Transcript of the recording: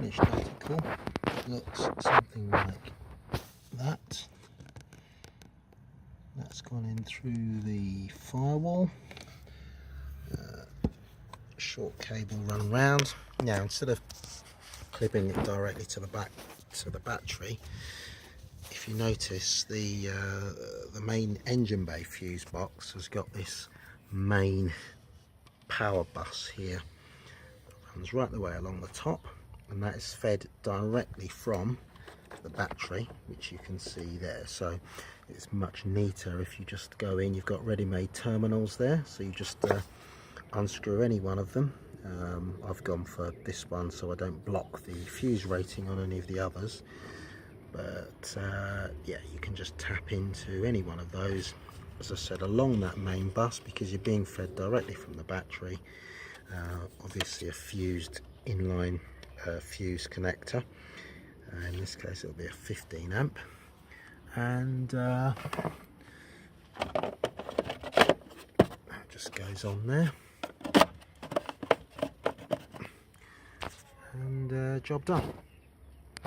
finished article looks something like that. That's gone in through the firewall. Short cable run round. Now, instead of clipping it directly to the back to the battery, if you notice, the main engine bay fuse box has got this main power bus here. It runs right the way along the top, and that is fed directly from the battery, which you can see there. So it's much neater if you just go in. You've got ready-made terminals there, so you just unscrew any one of them. I've gone for this one so I don't block the fuse rating on any of the others, but yeah, you can just tap into any one of those, as I said, along that main bus, because you're being fed directly from the battery. Obviously a fused inline fuse connector. In this case it'll be a 15 amp, and that just goes on there, and job done.